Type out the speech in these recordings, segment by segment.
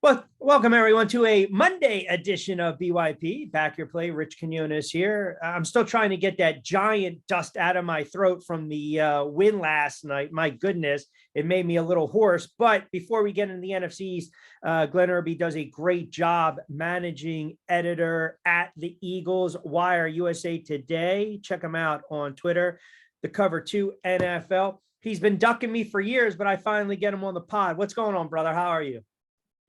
Well, welcome everyone to a Monday edition of BYP. Back your play, Rich Quinones here. I'm still trying to get that giant dust out of my throat from the win last night. My goodness, it made me a little hoarse. But before we get into the NFCs, Glenn Irby does a great job managing editor at the Eagles Wire USA Today. Check him out on Twitter. The cover 2 NFL. He's been ducking me for years, but I finally get him on the pod. What's going on, brother? How are you?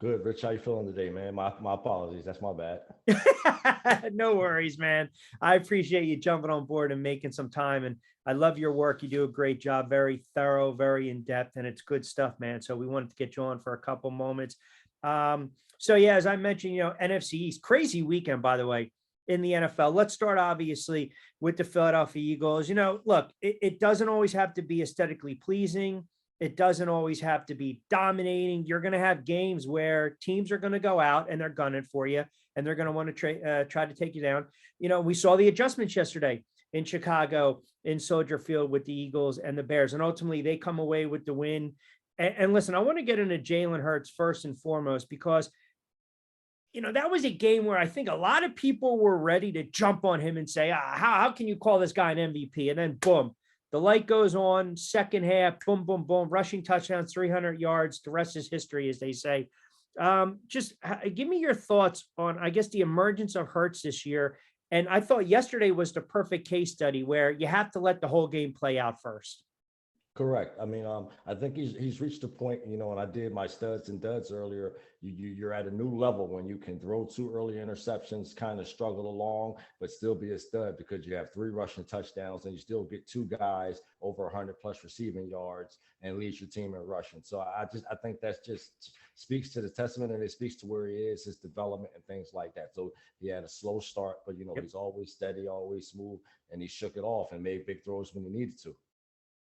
Good, Rich. How you feeling today, man? My apologies. That's my bad. No worries, man. I appreciate you jumping on board and making some time. And I love your work. You do a great job. Very thorough, very in-depth, and it's good stuff, man. So we wanted to get you on for a couple moments. So yeah, as I mentioned, NFC East, crazy weekend, by the way, in the NFL. Let's start obviously with the Philadelphia Eagles. Look, it doesn't always have to be aesthetically pleasing. It doesn't always have to be dominating. You're going to have games where teams are going to go out and they're gunning for you, and they're going to want to try to take you down. We saw the adjustments yesterday in Chicago in Soldier Field with the Eagles and the Bears, and ultimately they come away with the win. And listen, I want to get into Jalen Hurts first and foremost, because that was a game where I think a lot of people were ready to jump on him and say, how can you call this guy an MVP? And then boom. The light goes on, second half, boom, boom, boom, rushing touchdowns, 300 yards. The rest is history, as they say. Just give me your thoughts on, I guess, the emergence of Hurts this year. And I thought yesterday was the perfect case study where you have to let the whole game play out first. Correct. I mean, I think he's reached a point, and I did my studs and duds earlier. You're at a new level when you can throw 2 early interceptions, kind of struggle along, but still be a stud because you have 3 rushing touchdowns and you still get 2 guys over 100 plus receiving yards and leads your team in rushing. So I think that's just speaks to the testament, and it speaks to where he is, his development and things like that. So he had a slow start, but he's always steady, always smooth, and he shook it off and made big throws when he needed to.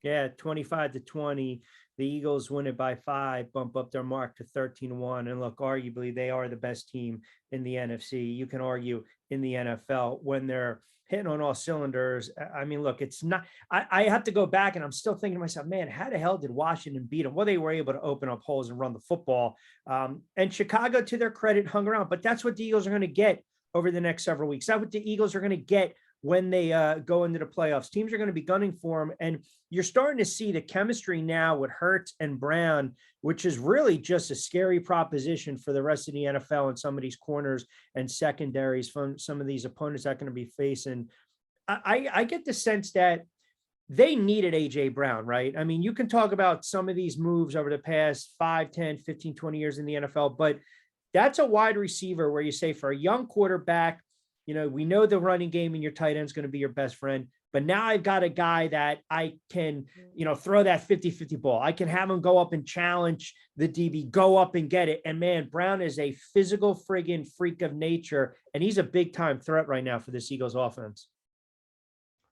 Yeah, 25-20. The Eagles win it by 5, bump up their mark to 13-1. And look, arguably, they are the best team in the NFC. You can argue in the NFL when they're hitting on all cylinders. I mean, look, it's not, I have to go back, and I'm still thinking to myself, man, how the hell did Washington beat them? Well, they were able to open up holes and run the football. And Chicago, to their credit, hung around. But that's what the Eagles are going to get over the next several weeks. That's what the Eagles are going to get when they go into the playoffs. Teams are going to be gunning for them. And you're starting to see the chemistry now with Hurts and Brown, which is really just a scary proposition for the rest of the NFL and some of these corners and secondaries from some of these opponents that are going to be facing. I get the sense that they needed A.J. Brown, right? I mean, you can talk about some of these moves over the past 5, 10, 15, 20 years in the NFL, but that's a wide receiver where you say for a young quarterback, we know the running game and your tight end is going to be your best friend, but now I've got a guy that I can, throw that 50-50 ball. I can have him go up and challenge the DB, go up and get it. And man, Brown is a physical friggin' freak of nature, and he's a big time threat right now for this Eagles offense.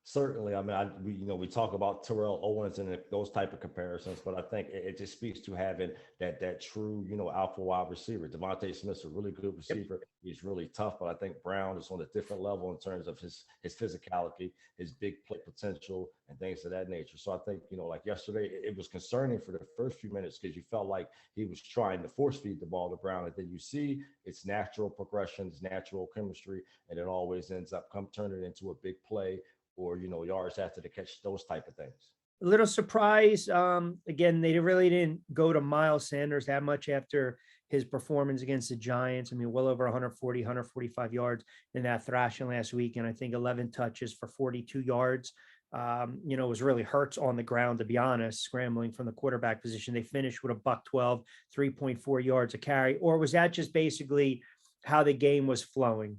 Certainly. I mean, we talk about Terrell Owens and those type of comparisons, but I think it just speaks to having that true, alpha wide receiver. Devontae Smith's a really good receiver. Yep. He's really tough, but I think Brown is on a different level in terms of his physicality, his big play potential, and things of that nature. So I think, like yesterday, it was concerning for the first few minutes because you felt like he was trying to force feed the ball to Brown, and then you see it's natural progression, it's natural chemistry, and it always ends up turning into a big play or, yards after the catch, those type of things. A little surprise. Again, they really didn't go to Miles Sanders that much after his performance against the Giants. I mean, well over 140, 145 yards in that thrashing last week. And I think 11 touches for 42 yards. It was really Hurts on the ground, to be honest, scrambling from the quarterback position. They finished with a $112, 3.4 yards a carry. Or was that just basically how the game was flowing?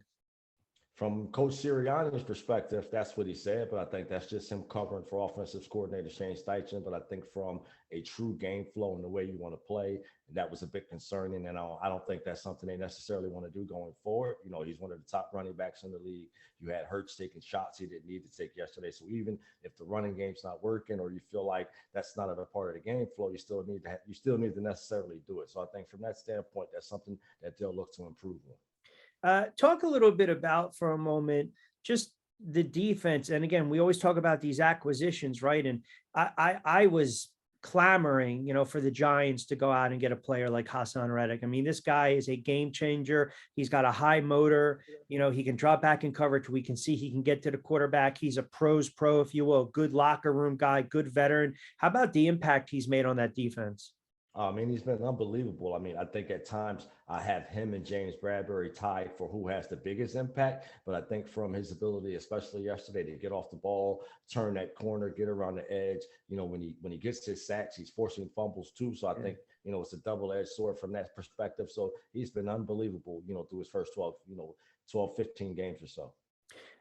From Coach Sirianni's perspective, that's what he said, but I think that's just him covering for offensive coordinator Shane Steichen. But I think from a true game flow and the way you want to play, that was a bit concerning. And I don't think that's something they necessarily want to do going forward. He's one of the top running backs in the league. You had Hurts taking shots he didn't need to take yesterday. So even if the running game's not working or you feel like that's not a part of the game flow, you still need to necessarily do it. So I think from that standpoint, that's something that they'll look to improve on. Talk a little bit about, for a moment, just the defense. And again, we always talk about these acquisitions, right? And I was clamoring, for the Giants to go out and get a player like Hassan Reddick. I mean, this guy is a game changer. He's got a high motor. He can drop back in coverage. We can see he can get to the quarterback. He's a pro's pro, if you will, good locker room guy, good veteran. How about the impact he's made on that defense? I mean, he's been unbelievable. I mean, I think at times I have him and James Bradbury tied for who has the biggest impact. But I think from his ability, especially yesterday, to get off the ball, turn that corner, get around the edge. When he gets his sacks, he's forcing fumbles too. So I think it's a double-edged sword from that perspective. So he's been unbelievable. Through his first 12, 15 games or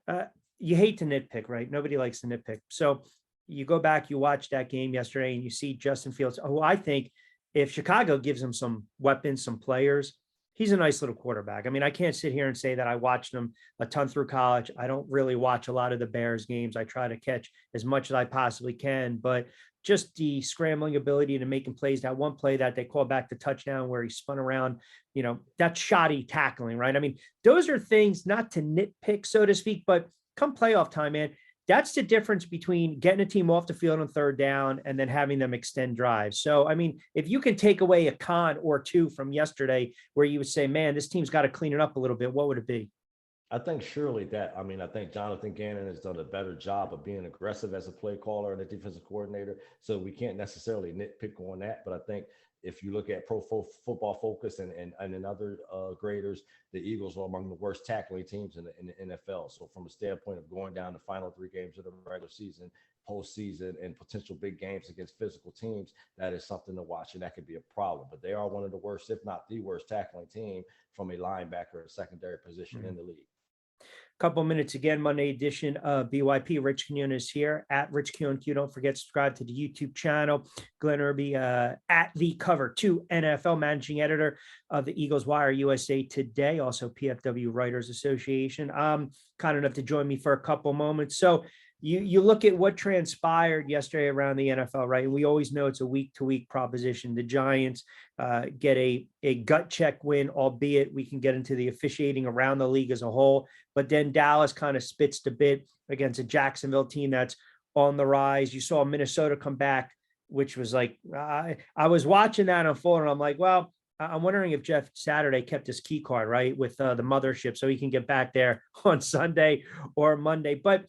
so. You hate to nitpick, right? Nobody likes to nitpick. So you go back, you watch that game yesterday, and you see Justin Fields, who I think, if Chicago gives him some weapons, some players, he's a nice little quarterback. I mean, I can't sit here and say that I watched him a ton through college. I don't really watch a lot of the Bears games. I try to catch as much as I possibly can, but just the scrambling ability to making plays. That one play that they called back the touchdown where he spun around, that's shoddy tackling, right? I mean, those are things not to nitpick, so to speak, but come playoff time, man, that's the difference between getting a team off the field on third down and then having them extend drives. So, I mean, if you can take away a con or two from yesterday where you would say, man, this team's got to clean it up a little bit, what would it be? I think surely that. I mean, I think Jonathan Gannon has done a better job of being aggressive as a play caller and a defensive coordinator. So we can't necessarily nitpick on that. But I think if you look at Football Focus and in other graders, the Eagles are among the worst tackling teams in the NFL. So from a standpoint of going down the final 3 games of the regular season, postseason, and potential big games against physical teams, that is something to watch, and that could be a problem. But they are one of the worst, if not the worst, tackling team from a linebacker and secondary position in the league. Couple minutes again, Monday edition of BYP. Rich Quinones here at Rich QNQ. Don't forget to subscribe to the YouTube channel. Glenn Irby at the Cover 2 NFL, managing editor of the Eagles Wire USA Today, also PFW Writers Association. Kind enough to join me for a couple moments. So you look at what transpired yesterday around the NFL, right? And we always know it's a week-to-week proposition. The Giants get a gut check win, albeit we can get into the officiating around the league as a whole. But then Dallas kind of spits the bit against a Jacksonville team that's on the rise. You saw Minnesota come back, which was like, I was watching that unfold, and I'm like, well, I'm wondering if Jeff Saturday kept his key card, right, with the mothership so he can get back there on Sunday or Monday. But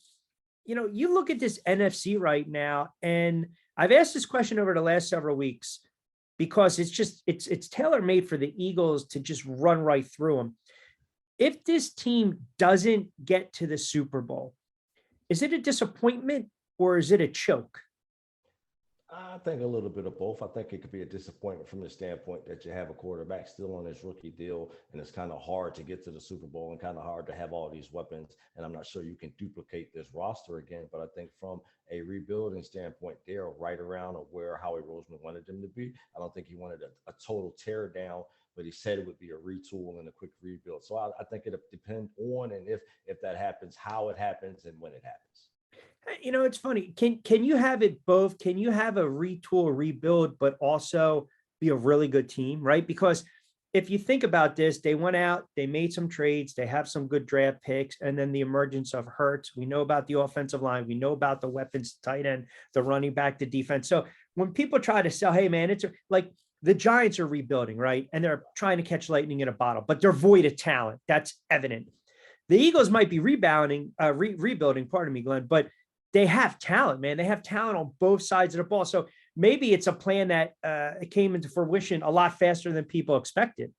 you look at this NFC right now, and I've asked this question over the last several weeks because it's tailor-made for the Eagles to just run right through them. If this team doesn't get to the Super Bowl, is it a disappointment or is it a choke? I think a little bit of both. I think it could be a disappointment from the standpoint that you have a quarterback still on his rookie deal, and it's kind of hard to get to the Super Bowl and kind of hard to have all these weapons. And I'm not sure you can duplicate this roster again. But I think from a rebuilding standpoint, they're right around where Howie Roseman wanted them to be. I don't think he wanted a total tear down, but he said it would be a retool and a quick rebuild. So I think it'll depend on and if that happens, how it happens, and when it happens. It's funny. Can you have it both? Can you have a retool, rebuild, but also be a really good team, right? Because if you think about this, they went out, they made some trades, they have some good draft picks, and then the emergence of Hurts. We know about the offensive line. We know about the weapons, tight end, the running back, the defense. So when people try to sell, hey, man, it's like the Giants are rebuilding, right? And they're trying to catch lightning in a bottle, but they're void of talent. That's evident. The Eagles might be rebuilding, pardon me, Glenn, but they have talent, man. They have talent on both sides of the ball. So maybe it's a plan that came into fruition a lot faster than people expected.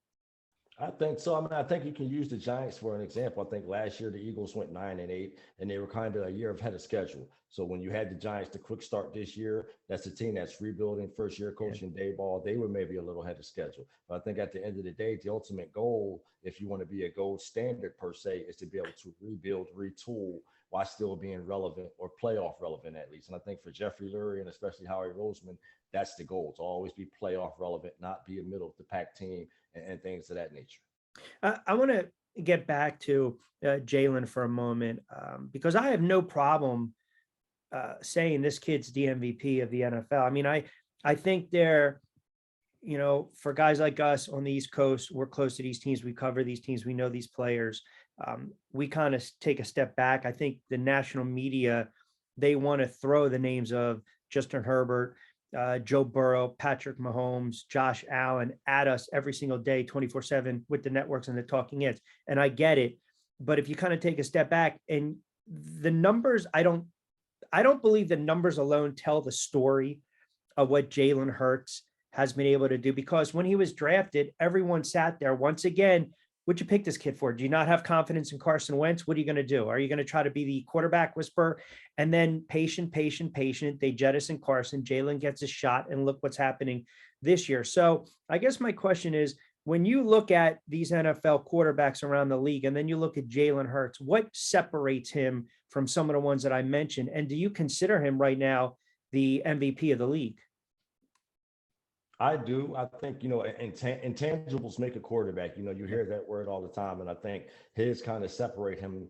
I think so. I mean, I think you can use the Giants for an example. I think last year the Eagles went 9-8, and they were kind of a year ahead of schedule. So when you had the Giants the quick start this year, that's a team that's rebuilding, first year coaching Dayball. They were maybe a little ahead of schedule. But I think at the end of the day, the ultimate goal, if you want to be a gold standard per se, is to be able to rebuild, retool while still being relevant or playoff relevant at least. And I think for Jeffrey Lurie and especially Howie Roseman, that's the goal, to always be playoff relevant, not be a middle of the pack team and things of that nature. I want to get back to Jalen for a moment because I have no problem saying this kid's the MVP of the NFL. I mean, I think they're, for guys like us on the East Coast, we're close to these teams. We cover these teams. We know these players. We kind of take a step back. I think the national media, they want to throw the names of Justin Herbert, Joe Burrow, Patrick Mahomes, Josh Allen at us every single day, 24/7 with the networks and the talking heads. And I get it. But if you kind of take a step back and the numbers, I don't believe the numbers alone tell the story of what Jalen Hurts has been able to do, because when he was drafted, everyone sat there once again. What'd you pick this kid for? Do you not have confidence in Carson Wentz? What are you going to do? Are you going to try to be the quarterback whisperer? And then patient. They jettison Carson. Jalen gets a shot, and look what's happening this year. So I guess my question is, when you look at these NFL quarterbacks around the league, and then you look at Jalen Hurts, what separates him from some of the ones that I mentioned? And do you consider him right now the MVP of the league? I do. I think, intangibles make a quarterback. You hear that word all the time. And I think his kind of separate him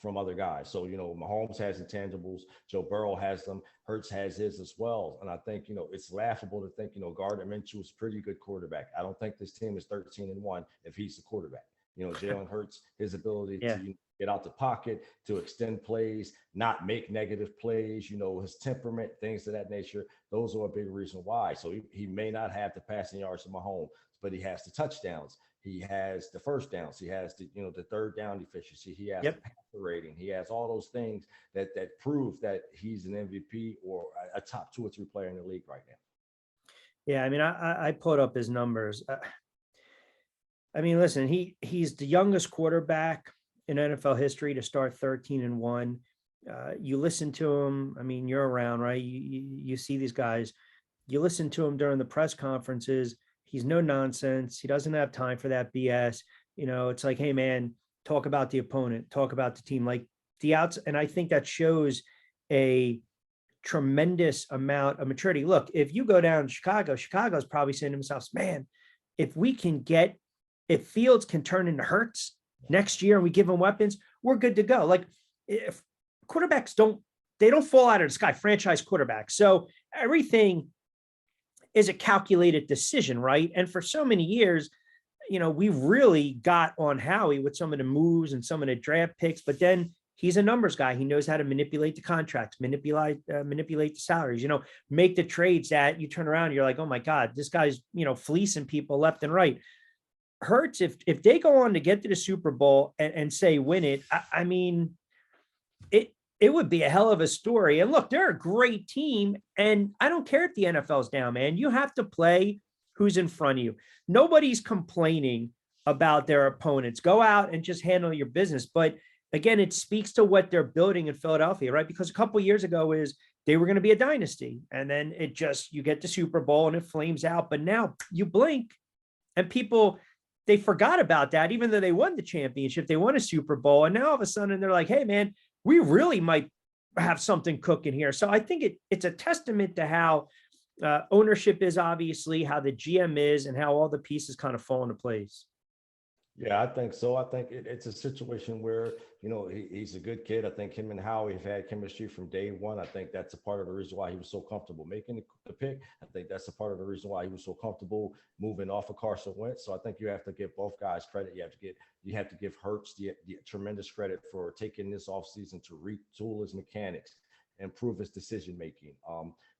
from other guys. So, Mahomes has intangibles. Joe Burrow has them. Hurts has his as well. And I think, it's laughable to think, Gardner Minshew is a pretty good quarterback. I don't think this team is 13-1 if he's the quarterback. Jalen Hurts, his ability Yeah. to get out the pocket, to extend plays, not make negative plays, his temperament, things of that nature. Those are a big reason why. So he may not have the passing yards of Mahomes, but he has the touchdowns. He has the first downs. He has the third down efficiency. He has the passer rating. He has all those things that prove that he's an MVP or a top 2 or 3 player in the league right now. Yeah, I mean, I put up his numbers. I mean, listen, he's the youngest quarterback in NFL history to start 13-1. You listen to him. I mean, you're around, right? You see these guys. You listen to him during the press conferences. He's no nonsense. He doesn't have time for that BS. It's like, hey, man, talk about the opponent, talk about the team, like the outs. And I think that shows a tremendous amount of maturity. Look, if you go down to Chicago's probably saying to themselves, man, if Fields can turn into Hurts next year and we give him weapons, we're good to go. Like, if quarterbacks don't fall out of the sky, franchise quarterbacks. So everything is a calculated decision, right? And for so many years, we really got on Howie with some of the moves and some of the draft picks, but then he's a numbers guy. He knows how to manipulate the contracts, manipulate the salaries, make the trades that you turn around and you're like, oh my God, this guy's, fleecing people left and right. Hurts, if they go on to get to the Super Bowl and say win it, I mean, it would be a hell of a story. And look, they're a great team, and I don't care if the NFL's down, man. You have to play who's in front of you. Nobody's complaining about their opponents. Go out and just handle your business. But again, it speaks to what they're building in Philadelphia, right? Because a couple of years ago they were going to be a dynasty, and then you get the Super Bowl and it flames out. But now you blink and they forgot about that, even though they won the championship, they won a Super Bowl. And now all of a sudden they're like, hey, man, we really might have something cooking here. So I think it's a testament to how ownership is, obviously, how the GM is, and how all the pieces kind of fall into place. Yeah, I think so. I think it's a situation where, he's a good kid. I think him and Howie have had chemistry from day one. I think that's a part of the reason why he was so comfortable making the pick. I think that's a part of the reason why he was so comfortable moving off of Carson Wentz. So I think you have to give both guys credit. You have to give Hurts the tremendous credit for taking this offseason to retool his mechanics, improve his decision making.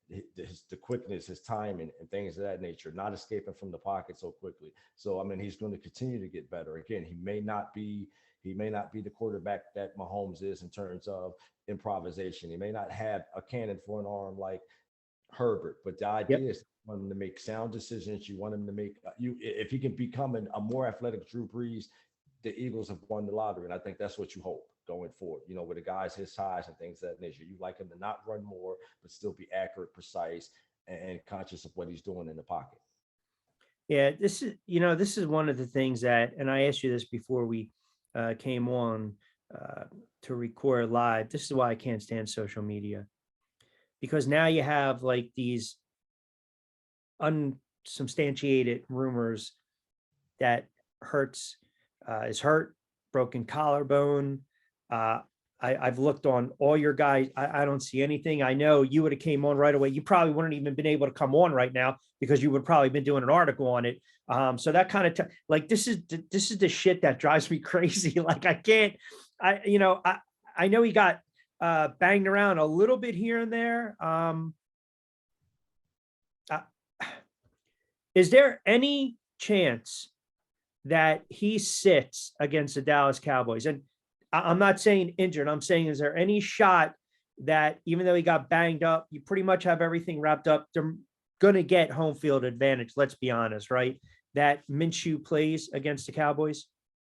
The quickness, his timing, and things of that nature, not escaping from the pocket so quickly. So, I mean, he's going to continue to get better. Again, he may not be the quarterback that Mahomes is in terms of improvisation. He may not have a cannon for an arm like Herbert, but the idea is you want him to make sound decisions. You want him to make if he can become a more athletic Drew Brees, the Eagles have won the lottery. And I think that's what you hope going forward, with the guys his size and things of that nature. You like him to not run more, but still be accurate, precise, and conscious of what he's doing in the pocket. Yeah, this is one of the things that, and I asked you this before we came on to record live. This is why I can't stand social media, because now you have like these unsubstantiated rumors that Hurts is hurt, broken collarbone. I've looked on all your guys. I don't see anything. I know you would have came on right away. You probably wouldn't even been able to come on right now because you would probably been doing an article on it. So that kind of like, this is the shit that drives me crazy. Like I know he got banged around a little bit here and there. Uh, is there any chance that he sits against the Dallas Cowboys? And I'm not saying injured. I'm saying, is there any shot that even though he got banged up, you pretty much have everything wrapped up? They're going to get home field advantage. Let's be honest, right? That Minshew plays against the Cowboys.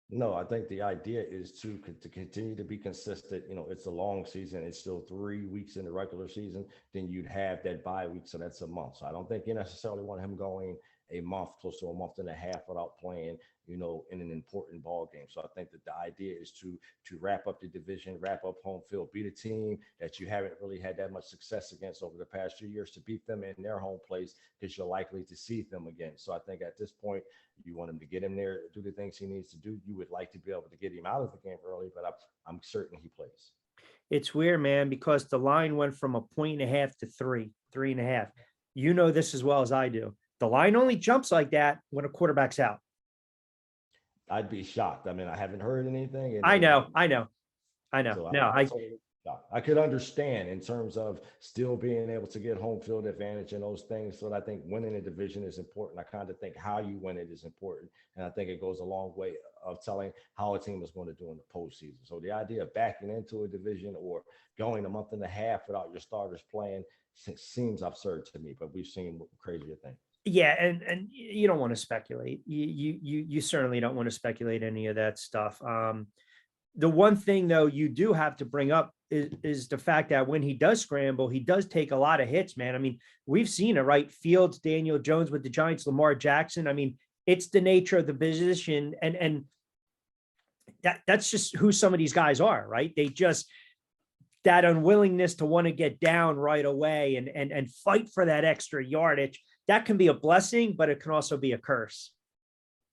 No, I think the idea is to continue to be consistent. You know, it's a long season. It's still 3 weeks in the regular season. Then you'd have that bye week, so that's a month. So I don't think you necessarily want him going a month, close to a month and a half without playing. You know, in an important ball game. So I think that the idea is to wrap up the division, wrap up home field, beat a team that you haven't really had that much success against over the past few years, to beat them in their home place because you're likely to see them again. So I think at this point you want him to get him there, do the things he needs to do. You would like to be able to get him out of the game early, but I'm certain he plays. It's weird, man, because the line went from a point and a half to three and a half. You know this as well as I do. The line only jumps like that when a quarterback's out. I'd be shocked. I mean, I haven't heard anything, I know, I know, I know. so No, I'm totally shocked. I could understand in terms of still being able to get home field advantage and those things. So I think winning a division is important. I kind of think how you win it is important, and I think it goes a long way of telling how a team is going to do in the postseason. So the idea of backing into a division or going a month and a half without your starters playing seems absurd to me. But we've seen crazier things. yeah, and you don't want to speculate. You certainly don't want to speculate any of that stuff. The one thing though you do have to bring up is the fact that when he does scramble, he does take a lot of hits, man. I mean, we've seen it, right? Fields, Daniel Jones with the Giants, Lamar Jackson. I mean, it's the nature of the position, and that's just who some of these guys are, right? They just that unwillingness to want to get down right away and fight for that extra yardage. That can be a blessing, but it can also be a curse.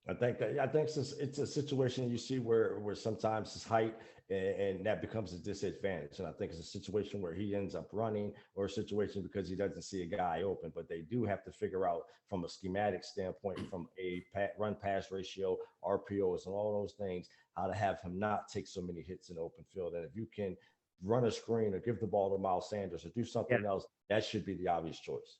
I think it's a situation you see where sometimes his height and that becomes a disadvantage. And I think it's a situation where he ends up running, or a situation because he doesn't see a guy open. But they do have to figure out from a schematic standpoint, from a run pass ratio, RPOs, and all those things, how to have him not take so many hits in open field. And if you can run a screen or give the ball to Miles Sanders or do Yeah. something else, that should be the obvious choice.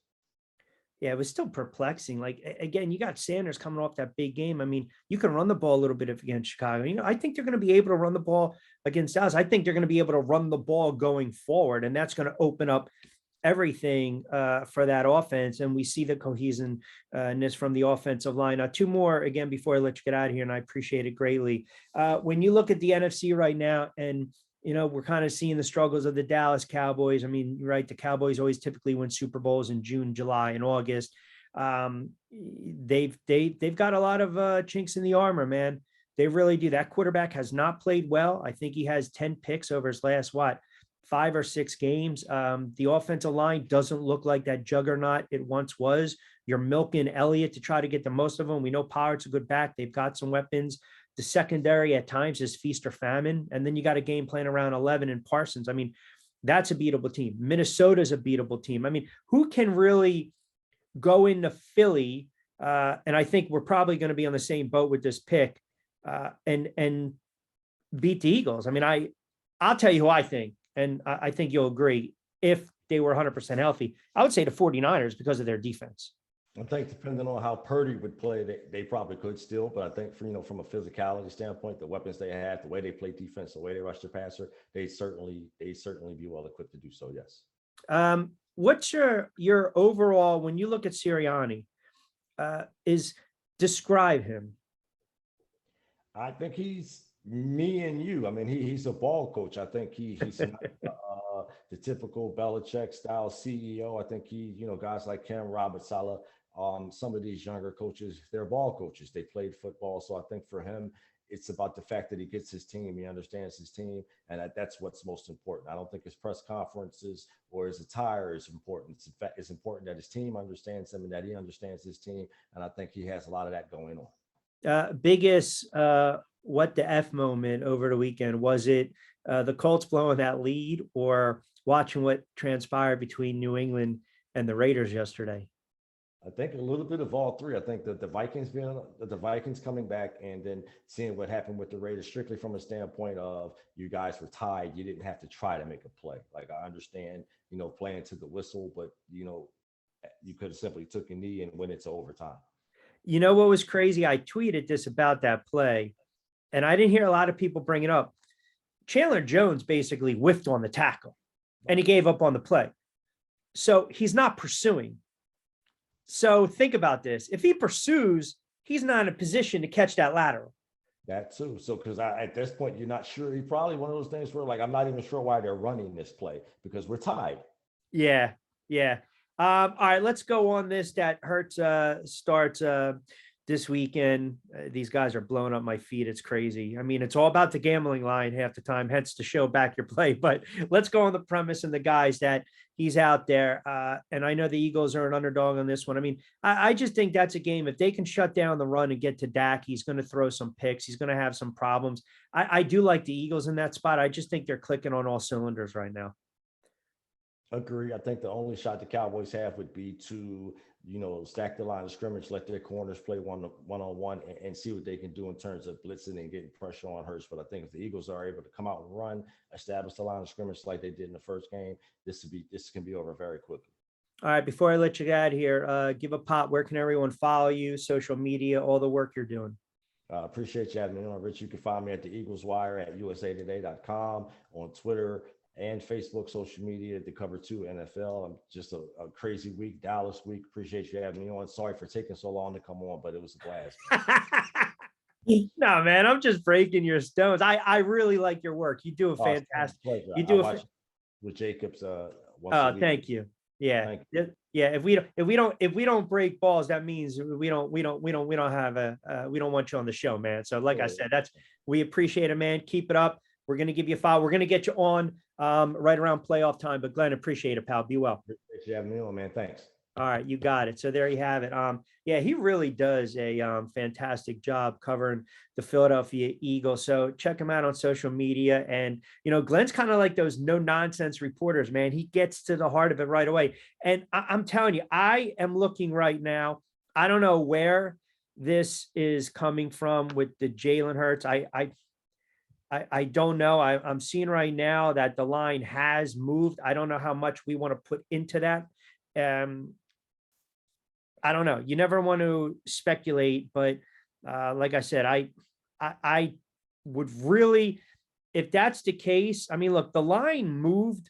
Yeah, it was still perplexing. Like again, you got Sanders coming off that big game. I mean, you can run the ball a little bit against Chicago. You know, I think they're going to be able to run the ball against Dallas. I think they're going to be able to run the ball going forward, and that's going to open up everything for that offense. And we see the cohesiveness from the offensive line. Two more again before I let you get out of here, and I appreciate it greatly. When you look at the NFC right now, and we're kind of seeing the struggles of the Dallas Cowboys. I mean, you're right. The Cowboys always typically win Super Bowls in June, July, and August. They've got a lot of chinks in the armor, man. They really do. That quarterback has not played well. I think he has 10 picks over his last 5 or 6 games. The offensive line doesn't look like that juggernaut it once was. You're milking Elliott to try to get the most of them. We know Pollard's a good back. They've got some weapons. The secondary at times is feast or famine. And then you got a game plan around 11 and Parsons. I mean, that's a beatable team. Minnesota's a beatable team. I mean, who can really go into Philly? And I think we're probably going to be on the same boat with this pick and beat the Eagles. I mean, I'll tell you who I think, and I think you'll agree. If they were 100% healthy, I would say the 49ers because of their defense. I think depending on how Purdy would play, they probably could still. But I think from a physicality standpoint, the weapons they have, the way they play defense, the way they rush the passer, they certainly be well equipped to do so. Yes. What's your overall when you look at Sirianni? Is describe him? I think he's me and you. I mean, he's a ball coach. I think he's not the typical Belichick style CEO. I think guys like Cam Robert Saleh, some of these younger coaches, they're ball coaches. They played football. So I think for him, it's about the fact that he gets his team, he understands his team, and that's what's most important. I don't think his press conferences or his attire is important. It's important that his team understands him and that he understands his team. And I think he has a lot of that going on. Biggest what the F moment over the weekend? Was it the Colts blowing that lead or watching what transpired between New England and the Raiders yesterday? I think a little bit of all three. I think that the Vikings coming back and then seeing what happened with the Raiders, strictly from a standpoint of you guys were tied. You didn't have to try to make a play. Like I understand, playing to the whistle, but You could have simply took a knee and went into overtime. You know what was crazy? I tweeted this about that play, and I didn't hear a lot of people bring it up. Chandler Jones basically whiffed on the tackle, and he gave up on the play. So he's not pursuing. So think about this. If he pursues, he's not in a position to catch that lateral. That too. So, because at this point, you're not sure. He probably one of those things where, like, I'm not even sure why they're running this play because we're tied. Yeah, yeah. All right, let's go on this. That Hurts starts this weekend. These guys are blowing up my feed. It's crazy. I mean, it's all about the gambling line half the time, hence to show back your play. But let's go on the premise and the guys that he's out there. And I know the Eagles are an underdog on this one. I mean, I just think that's a game. If they can shut down the run and get to Dak, he's going to throw some picks. He's going to have some problems. I do like the Eagles in that spot. I just think they're clicking on all cylinders right now. Agree. I think the only shot the Cowboys have would be to, stack the line of scrimmage, let their corners play one-on-one and see what they can do in terms of blitzing and getting pressure on Hurts. But I think if the Eagles are able to come out and run, establish the line of scrimmage like they did in the first game, this can be over very quickly. All right, before I let you get out of here, give a pop. Where can everyone follow you, social media, all the work you're doing? Appreciate you having me on, Rich. You can find me at the Eagles Wire at usatoday.com, on Twitter and Facebook, social media, the Cover 2 NFL. I'm just a crazy week, Dallas week. Appreciate you having me on. Sorry for taking so long to come on, but it was a blast. No, man, I'm just breaking your stones. I really like your work. You do a fantastic. You do with Jacobs. Oh, thank you. Yeah, yeah. If we don't break balls, that means we don't have we don't want you on the show, man. So, like I said, we appreciate it, man. Keep it up. We're going to give you a file. We're going to get you on right around playoff time. But Glenn, appreciate it, pal. Be well. Appreciate you having me on, man. Thanks. All right, you got it. So there you have it. Yeah, he really does a fantastic job covering the Philadelphia Eagles. So check him out on social media. And Glenn's kind of like those no nonsense reporters, man. He gets to the heart of it right away. And I'm telling you, I am looking right now. I don't know where this is coming from with the Jalen Hurts. I don't know. I'm seeing right now that the line has moved. I don't know how much we want to put into that. I don't know. You never want to speculate, but like I said, I would really, if that's the case, I mean, look, the line moved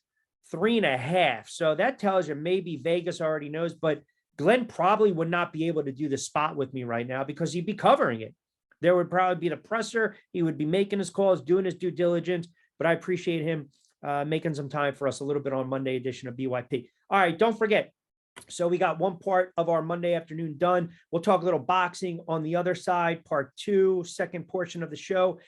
3.5. So that tells you maybe Vegas already knows, but Glenn probably would not be able to do the spot with me right now because he'd be covering it. There would probably be the presser. He would be making his calls, doing his due diligence, but I appreciate him making some time for us a little bit on Monday edition of BYP. All right, don't forget. So we got one part of our Monday afternoon done. We'll talk a little boxing on the other side, part 2, second portion of the show.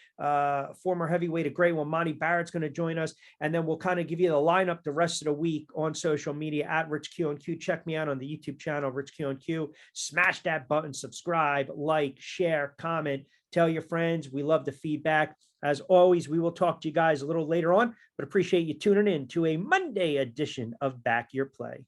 Former heavyweight of great one, Monty Barrett's going to join us. And then we'll kind of give you the lineup the rest of the week on social media at Rich Q&Q. Check me out on the YouTube channel, Rich Q&Q. Smash that button, subscribe, like, share, comment, tell your friends. We love the feedback. As always, we will talk to you guys a little later on, but appreciate you tuning in to a Monday edition of Back Your Play.